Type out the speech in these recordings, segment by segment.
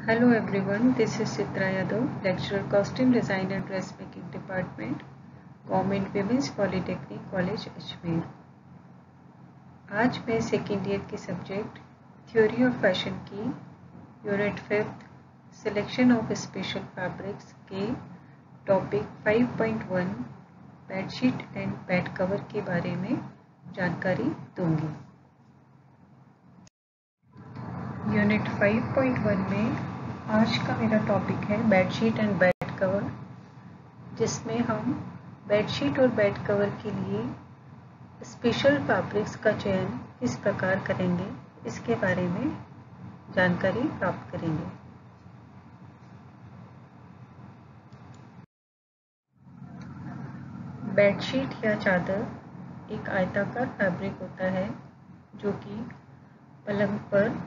Hello everyone, this is Chitra Yadav, lecturer Costume Design and Dressmaking Department, Government Women's Polytechnic College Ajmer. आज मैं second year के subject theory of fashion की unit 5th selection of special fabrics के topic 5.1 bedsheet and bed cover के बारे में जानकारी दूंगी। यूनिट 5.1 में आज का मेरा टॉपिक है बेडशीट एंड बेड कवर, जिसमें हम बेडशीट और बेड कवर के लिए स्पेशल फैब्रिक्स का चयन किस प्रकार करेंगे इसके बारे में जानकारी प्राप्त करेंगे। बेडशीट या चादर एक आयताकार फैब्रिक होता है जो कि पलंग पर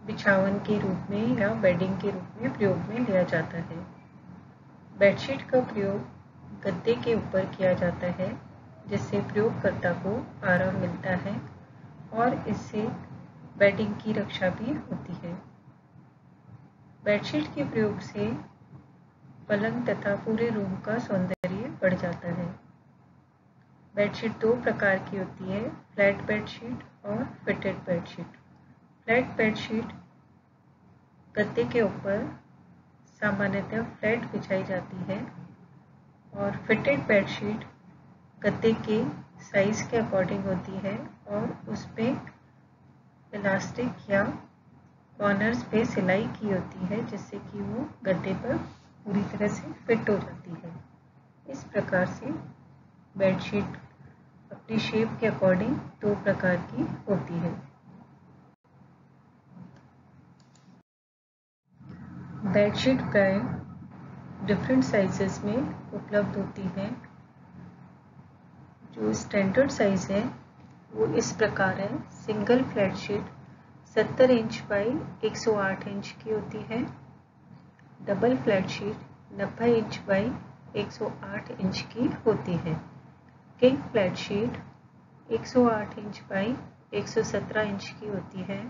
बिछावन के रूप में या बेडिंग के रूप में प्रयोग में लिया जाता है। बेडशीट का प्रयोग गद्दे के ऊपर किया जाता है, जिससे प्रयोगकर्ता को आराम मिलता है और इससे बेडिंग की रक्षा भी होती है। बेडशीट के प्रयोग से पलंग तथा पूरे रूम का सौंदर्य बढ़ जाता है। बेडशीट दो प्रकार की होती है, फ्लैट बेडशीट और फिटेड बेडशीट। फ्लैट बेडशीट गद्दे के ऊपर सामान्यतः फ्लैट बिछाई जाती है और फिटेड बेडशीट गद्दे के साइज के अकॉर्डिंग होती है और उस पे इलास्टिक या कॉर्नर्स पे सिलाई की होती है, जिससे कि वो गद्दे पर पूरी तरह से फिट हो जाती है। इस प्रकार से बेडशीट अपनी शेप के अकॉर्डिंग दो प्रकार की होती है। बेडशीट प्राय डिफरेंट साइजेस में उपलब्ध होती है। जो स्टैंडर्ड साइज है वो इस प्रकार है। Single flat sheet 70 inch by 108 inch की होती है। Double flat sheet 90 inch by 108 inch की होती है। King flat sheet 108 inch by 117 inch की होती है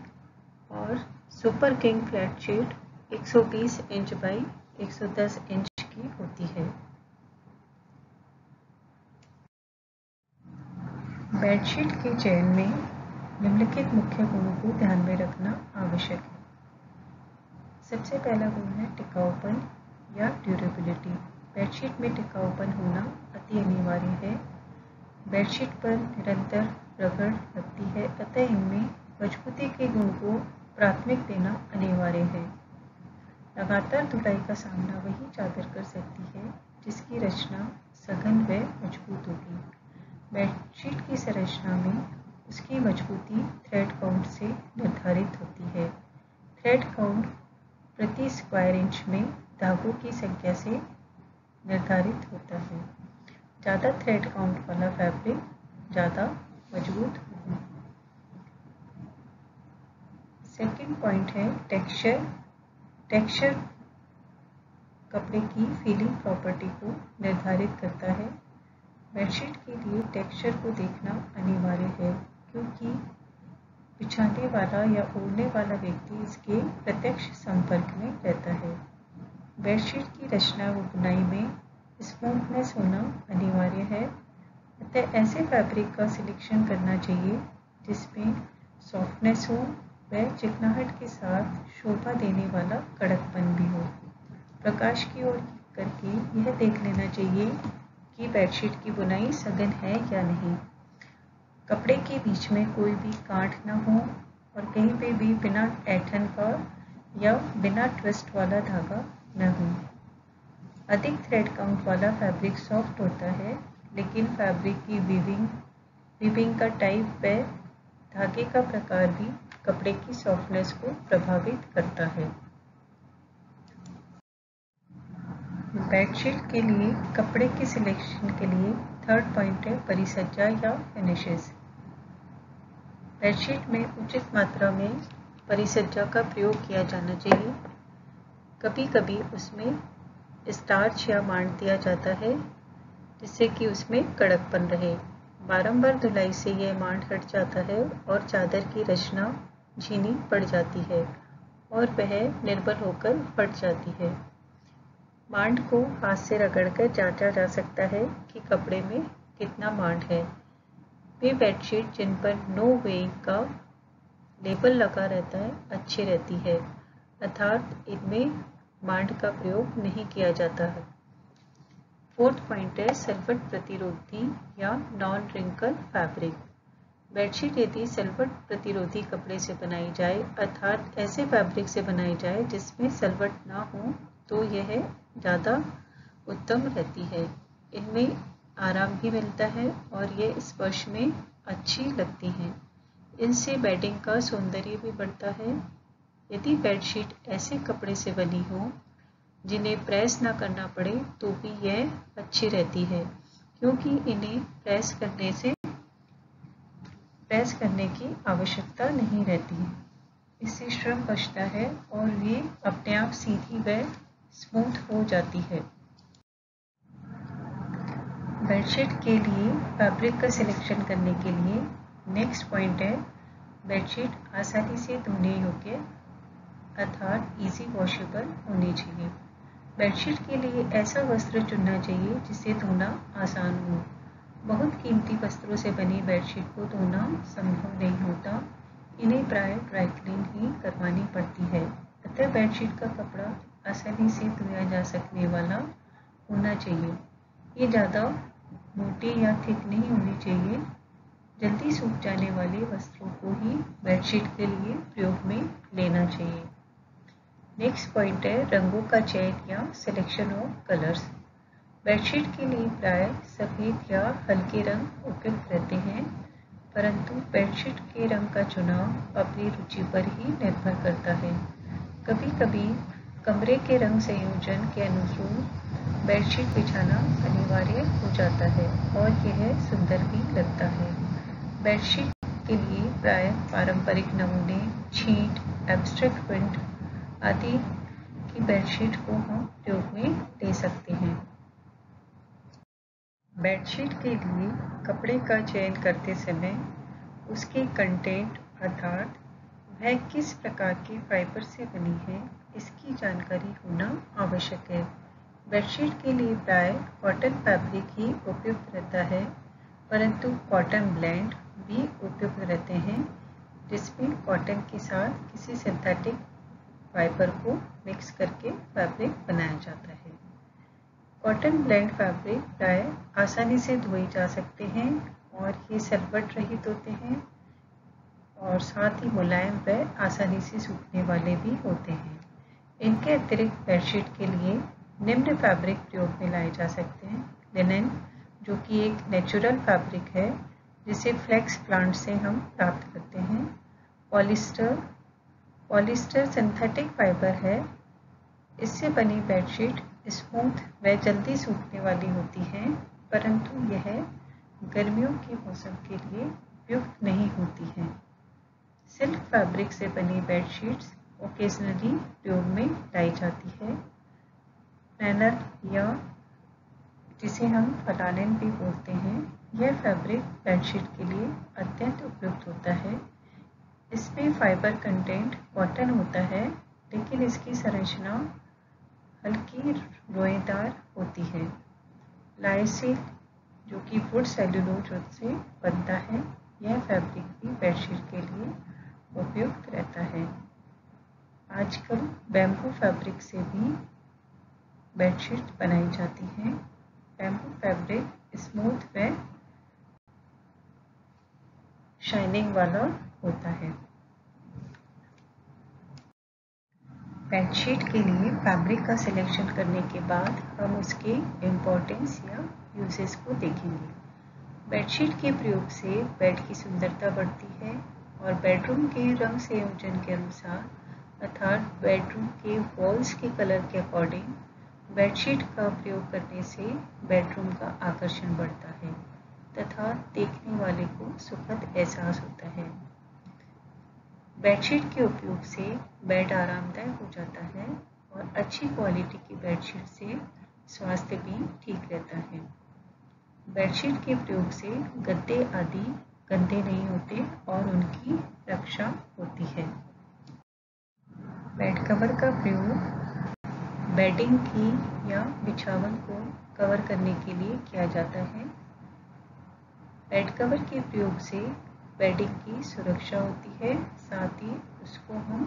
और super king flat sheet 120 inch by 110 inch की होती है। बेडशीट के चयन में निम्नलिखित मुख्य गुणों को ध्यान में रखना आवश्यक है। सबसे पहला गुण है टिकाऊपन या ड्यूरेबिलिटी। बेडशीट में टिकाऊपन होना अति अनिवार्य है। बेडशीट पर निरंतर रगड़ लगती है, अतः इनमें मजबूती के गुण को प्राथमिक देना अनिवार्य है। लगातार धुलाई का सामना वही चादर कर सकती है जिसकी रचना सघन व मजबूत होगी। बेडशीट की संरचना में उसकी मजबूती थ्रेड काउंट से निर्धारित होती है। थ्रेड काउंट प्रति स्क्वायर इंच में धागों की संख्या से निर्धारित होता है। ज़्यादा थ्रेड काउंट वाला फैब्रिक ज़्यादा मजबूत होगा। सेकंड पॉइंट है टेक्सचर। टेक्सचर कपड़े की फीलिंग प्रॉपर्टी को निर्धारित करता है। बेडशीट के लिए टेक्सचर को देखना अनिवार्य है, क्योंकि बिछाने वाला या ओढ़ने वाला व्यक्ति इसके प्रत्यक्ष संपर्क में रहता है। बेडशीट की रचना व बुनाई में स्मूथनेस होना अनिवार्य है, अतः ऐसे फैब्रिक का सिलेक्शन करना चाहिए जिसमें सॉफ्टनेस हो व चिकनाहट के साथ शोभा देने वाला कड़कपन भी हो। प्रकाश की ओर करके यह देख लेना चाहिए कि बेडशीट की बुनाई सघन है या नहीं। कपड़े के बीच में कोई भी गांठ न हो और कहीं पे भी बिना ऐंठन का या बिना ट्विस्ट वाला धागा न हो। अधिक थ्रेड काउंट वाला फैब्रिक सॉफ्ट होता है, लेकिन फैब्रिक की वीविंग का टाइप व धागे का प्रकार भी कपड़े की सॉफ्टनेस को प्रभावित करता है। बेडशीट के लिए कपड़े की सिलेक्शन के लिए थर्ड पॉइंट है परिसज्जा या फिनिशेस। बेडशीट में उचित मात्रा में परिसज्जा का प्रयोग किया जाना चाहिए। कभी कभी उसमें स्टार्च या मांड दिया जाता है, जिससे कि उसमें कड़कपन रहे। बारंबार धुलाई से यह मांड हट जाता है और चादर की रचना झीनी पड़ जाती है। और वह निर्बल होकर फट जाती है। मांड को हाथ से रगड़कर जांचा जा सकता है कि कपड़े में कितना मांड है। वे बेडशीट जिन पर नो वेइंग का लेबल लगा रहता है अच्छी रहती है, अर्थात इनमें मांड का प्रयोग नहीं किया जाता है। फोर्थ पॉइंट है सल्फट प्रतिरोधी या नॉन रिंकल फैब्रिक। बेडशीट यदि सल्फट प्रतिरोधी कपड़े से बनाई जाए, अर्थात ऐसे फैब्रिक से बनाई जाए जिसमें सल्फट ना हो, तो यह ज़्यादा उत्तम रहती है। इनमें आराम भी मिलता है और ये स्पर्श में अच्छी लगती हैं। इनसे बेडिंग का सौंदर्य भी बढ़ता है। यदि बेडशीट ऐसे कपड़े से बनी हो जिन्हें प्रेस ना करना पड़े, तो भी यह अच्छी रहती है, क्योंकि इन्हें प्रेस करने की आवश्यकता नहीं रहती है। इससे श्रम बचता है और ये अपने आप सीधी व स्मूथ हो जाती है। बेडशीट के लिए फैब्रिक का सिलेक्शन करने के लिए नेक्स्ट पॉइंट है बेडशीट आसानी से धोने योग्य अर्थात इजी वॉशेबल होनी चाहिए। बेडशीट के लिए ऐसा वस्त्र चुनना चाहिए जिसे धोना आसान हो। बहुत कीमती वस्त्रों से बनी बेडशीट को धोना संभव नहीं होता। इन्हें प्राय ड्राई क्लीन ही करवानी पड़ती है। अतः बेडशीट का कपड़ा आसानी से धोया जा सकने वाला होना चाहिए। ये ज़्यादा मोटी या थिक नहीं होनी चाहिए। जल्दी सूख जाने वाले वस्त्रों को ही बेडशीट के लिए प्रयोग में लेना चाहिए। नेक्स्ट पॉइंट है रंगों का चयन या सिलेक्शन ऑफ कलर्स। बेडशीट के लिए प्राय सफ़ेद या हल्के रंग उपयुक्त रहते हैं, परंतु बेडशीट के रंग का चुनाव अपनी रुचि पर ही निर्भर करता है। कभी कभी कमरे के रंग संयोजन के अनुरूप बेडशीट बिछाना अनिवार्य हो जाता है और यह सुंदर भी लगता है। बेडशीट के लिए प्राय पारंपरिक नमूने, छींट, एब्स्ट्रैक्ट प्रिंट आदि की बेडशीट को हम प्रयोग में ले सकते हैं। बेडशीट के लिए कपड़े का चयन करते समय उसके कंटेंट अर्थात वह किस प्रकार के फाइबर से बनी है, इसकी जानकारी होना आवश्यक है। बेडशीट के लिए प्राय कॉटन फैब्रिक ही उपयुक्त रहता है, परंतु कॉटन ब्लेंड भी उपयुक्त रहते हैं, जिसमें कॉटन के साथ किसी सिंथेटिक फाइबर को मिक्स करके फैब्रिक बनाया जाता है। कॉटन ब्लेंड फैब्रिक प्राय आसानी से धोए जा सकते हैं और ये सल्फट रहित होते हैं और साथ ही मुलायम व आसानी से सूखने वाले भी होते हैं। इनके अतिरिक्त बेडशीट के लिए निम्न फैब्रिक प्रयोग में लाए जा सकते हैं। लिनन, जो कि एक नेचुरल फैब्रिक है जिसे फ्लेक्स प्लांट से हम प्राप्त करते हैं। पॉलिस्टर सिंथेटिक फाइबर है। इससे बनी बेडशीट स्मूथ व जल्दी सूखने वाली होती है, परंतु यह गर्मियों के मौसम के लिए उपयुक्त नहीं होती है। सिल्क फैब्रिक से बनी बेडशीट्स ओकेजनली प्रयोग में लाई जाती है। पैनल या जिसे हम फलानेन भी बोलते हैं, यह फैब्रिक बेडशीट के लिए अत्यंत उपयुक्त होता है। इसमें फाइबर कंटेंट कॉटन होता है, लेकिन इसकी संरचना हल्की रोएदार होती है। लाइसिल, जो कि वुड सेल्यूलोज से बनता है, यह फैब्रिक भी बेडशीट के लिए उपयुक्त रहता है। आजकल बैम्बू फैब्रिक से भी बेडशीट बनाई जाती हैं। बैम्बू फैब्रिक स्मूथ व शाइनिंग वाला होता है। बेडशीट के लिए फैब्रिक का सिलेक्शन करने के बाद हम उसके इम्पोर्टेंस या यूजेस को देखेंगे। बेडशीट के प्रयोग से बेड की सुंदरता बढ़ती है और बेडरूम के रंग संयोजन के अनुसार अर्थात बेडरूम के वॉल्स के कलर के अकॉर्डिंग बेडशीट का प्रयोग करने से बेडरूम का आकर्षण बढ़ता है तथा देखने वाले को सुखद एहसास होता है। बेडशीट के उपयोग से बेड आरामदायक हो जाता है और अच्छी क्वालिटी की बेडशीट से स्वास्थ्य भी ठीक रहता है। बेडशीट के प्रयोग से गद्दे आदि गंदे नहीं होते और उनकी रक्षा होती है। बेड कवर का प्रयोग बेडिंग की या बिछावन को कवर करने के लिए किया जाता है। बेड कवर के प्रयोग से बेडिंग की सुरक्षा होती है, साथ ही उसको हम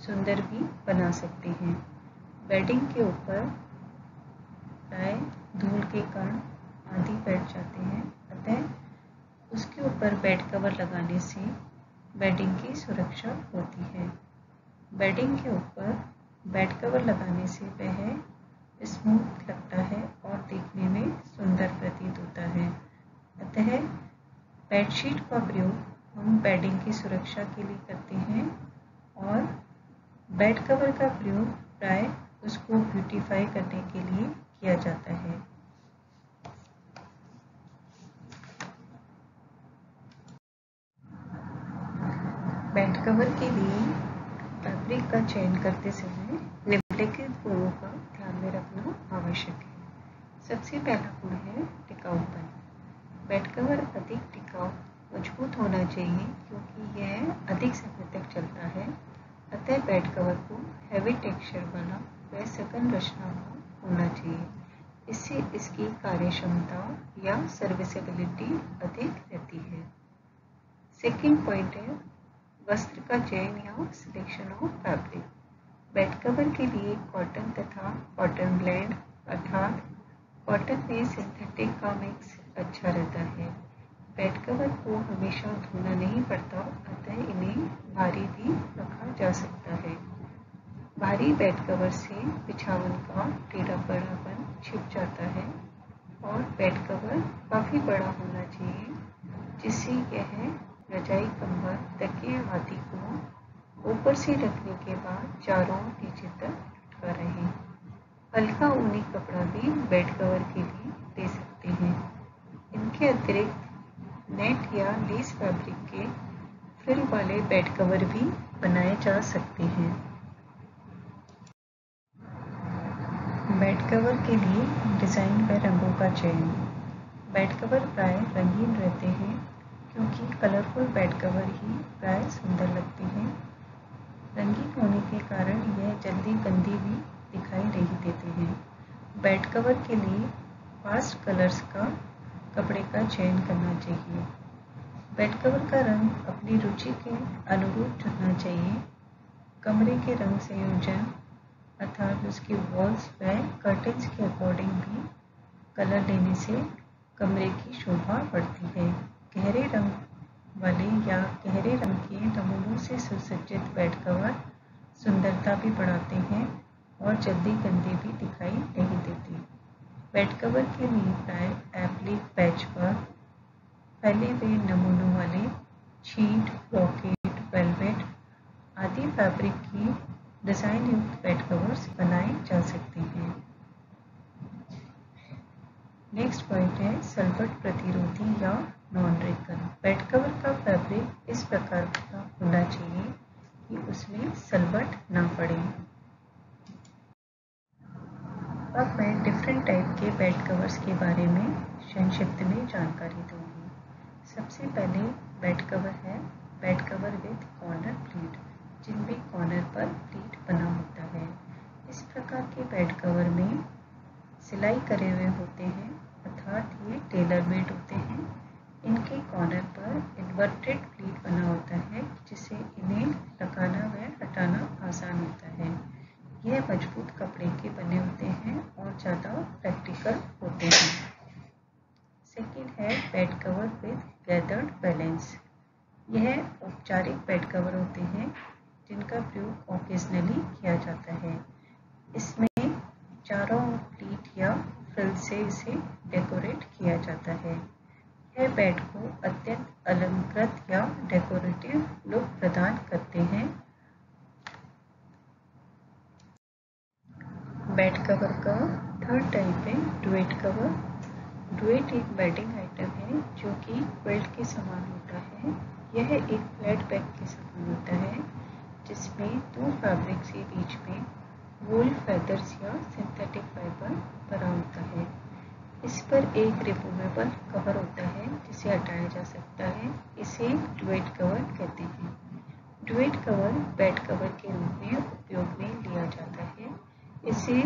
सुंदर भी बना सकते हैं। बेडिंग के ऊपर प्राय धूल के कण आदि बैठ जाते हैं, अतः उसके ऊपर बेड कवर लगाने से बेडिंग की सुरक्षा होती है। बेडिंग के ऊपर बेड कवर लगाने से वह स्मूथ लगता है और देखने में सुंदर प्रतीत होता है। अतः बेडशीट का प्रयोग हम बेडिंग की सुरक्षा के लिए करते हैं और बेड कवर का प्रयोग प्राय उसको ब्यूटीफाई करने के लिए किया जाता है। बेड कवर के लिए फैब्रिक का चयन करते समय निम्नलिखित गुणों का ध्यान में रखना आवश्यक है। सबसे पहला गुण है टिकाऊपन। बेड कवर अधिक टिकाऊ मजबूत होना चाहिए क्योंकि यह अधिक समय तक चलता है। अतः बेड कवर को हैवी टेक्सचर वाला व सघन रचना का होना चाहिए। इससे इसकी कार्यक्षमता या सर्विसेबिलिटी अधिक रहती है। सेकंड पॉइंट है वस्त्र का चयन या selection of fabric. Bed cover के लिए कॉटन तथा कॉटन ब्लेंड अर्थात कॉटन में सिंथेटिक का मिक्स अच्छा रहता है। बेड कवर को हमेशा धोना नहीं पड़ता, अतः इन्हें भारी भी रखा जा सकता है। भारी बेड कवर से बिछावन का टेढ़ापन छिप जाता है और बेड कवर काफ़ी बड़ा होना चाहिए जिससे यह रजाई कंबल तकिए आदि को ऊपर से रखने के बाद चारों नीचे तक लटका रहे। हल्का ऊनी कपड़ा भी बेड कवर के लिए दे सकते हैं। इनके अतिरिक्त नेट या लेस फैब्रिक के फ्रिल वाले बेड कवर भी बनाए जा सकते हैं। बेड कवर के लिए डिज़ाइन व रंगों का चयन। बेड कवर प्राय रंगीन रहते हैं क्योंकि कलरफुल बेड कवर ही प्राय सुंदर लगते हैं। रंगीन होने के कारण यह जल्दी गंदी भी दिखाई नहीं देते हैं। बेड कवर के लिए फास्ट कलर्स का कपड़े का चयन करना चाहिए। बेड कवर का रंग अपनी रुचि के अनुरूप चुनना चाहिए। कमरे के रंग संयोजन अर्थात उसकी वॉल्स व कर्टन्स के अकॉर्डिंग भी कलर लेने से कमरे की शोभा बढ़ती है। गहरे रंग वाले या गहरे रंग के नमूनों से सुसज्जित बेड कवर सुंदरता भी बढ़ाते हैं और जल्दी गंदे भी दिखाई नहीं देते। बेड कवर के लिए प्राय एप्लिक पैचवर्क फैले हुए नमूनों वाले शीट ब्रोकेट वेलवेट आदि फैब्रिक की डिज़ाइन युक्त बेड कवर्स बनाए जा सकते हैं। नेक्स्ट पॉइंट है सलवट प्रतिरोधी या नॉन रिकल। बेड कवर का फैब्रिक इस प्रकार का होना चाहिए कि उसमें सलवट ना पड़े। अब मैं डिफरेंट टाइप के बेड कवर्स के बारे में संक्षिप्त में जानकारी दूंगी। सबसे पहले बेड कवर है bed cover with corner pleat, जिनमें कॉर्नर पर प्लीट बना होता है। इस प्रकार के बेड कवर में सिलाई करे हुए होते हैं अर्थात ये टेलर मेड होते हैं। इनके कॉर्नर पर इन्वर्टेड प्लीट बना होता है जिससे इन्हें लगाना व हटाना आसान होता है। यह मजबूत कपड़े के बने होते हैं और ज़्यादा प्रैक्टिकल होते हैं। सेकेंड है bed cover with gathered balance. यह औपचारिक बेड कवर होते हैं जिनका प्रयोग ओकेजनली किया जाता है। इसमें चारों प्लीट या फ्रिल से इसे डेकोरेट किया जाता है। यह बेड को अत्यंत अलंकृत या डेकोरेटिव लुक प्रदान करते हैं। बेड कवर का थर्ड टाइप है डुएट कवर। डुएट एक बेडिंग आइटम है जो कि क्विल्ट के समान होता है। यह एक फ्लैट बैग के समान होता है जिसमें दो फैब्रिक के बीच में वूल फेदर्स या सिंथेटिक फाइबर भरा होता है। इस पर एक रिमूवेबल कवर होता है जिसे हटाया जा सकता है। इसे डुएट कवर कहते हैं। डुएट कवर बेड कवर के रूप में उपयोग इसे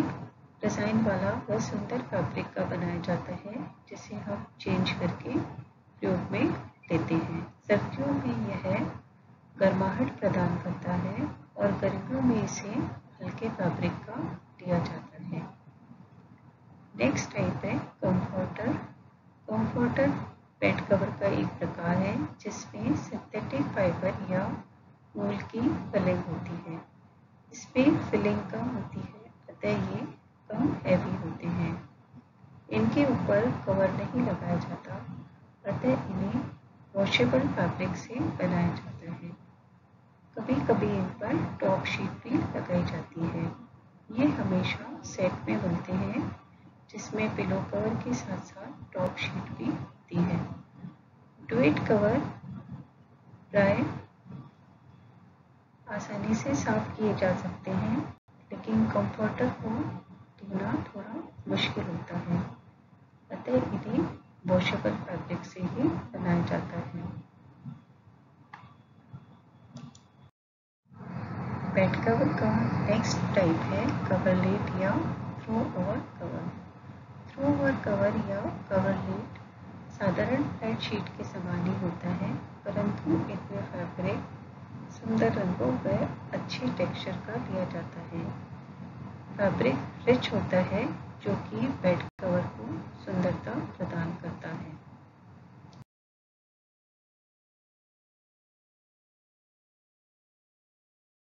डिज़ाइन वाला व सुंदर फैब्रिक का बनाया जाता है, जिसे हम चेंज करके प्रयोग में लेते हैं। सर्दियों में यह गर्माहट प्रदान करता है और गर्मियों में इसे हल्के फैब्रिक का लिया जाता है। नेक्स्ट टाइप है कंफर्टर। कंफर्टर बेड कवर का एक प्रकार है जिसमें सिंथेटिक फाइबर या वूल की फिलिंग होती है। इसमें फिलिंग कम होती है, अतः ये कम हैवी होते हैं। इनके ऊपर कवर नहीं लगाया जाता, अतः इन्हें वॉशेबल फैब्रिक से बनाया जाता है। कभी कभी इन पर टॉप शीट भी लगाई जाती है। ये हमेशा सेट में बनते हैं, जिसमें पिलो कवर के साथ साथ टॉप शीट भी होती है। डुएट कवर प्राय आसानी से साफ किए जा सकते हैं, लेकिन कंफर्टर को धोना थोड़ा मुश्किल होता है, अतः इन्हें वॉशेबल फैब्रिक से ही बनाया जाता है। बेड कवर का नेक्स्ट टाइप है कवरलेट या throw over cover. Throw over cover या कवरलेट साधारण बेडशीट के समान ही होता है, परंतु इनमें फैब्रिक सुंदर रंगों व अच्छे टेक्सचर का लिया जाता है। फैब्रिक रिच होता है, जो कि बेड कवर को सुंदरता प्रदान करता है।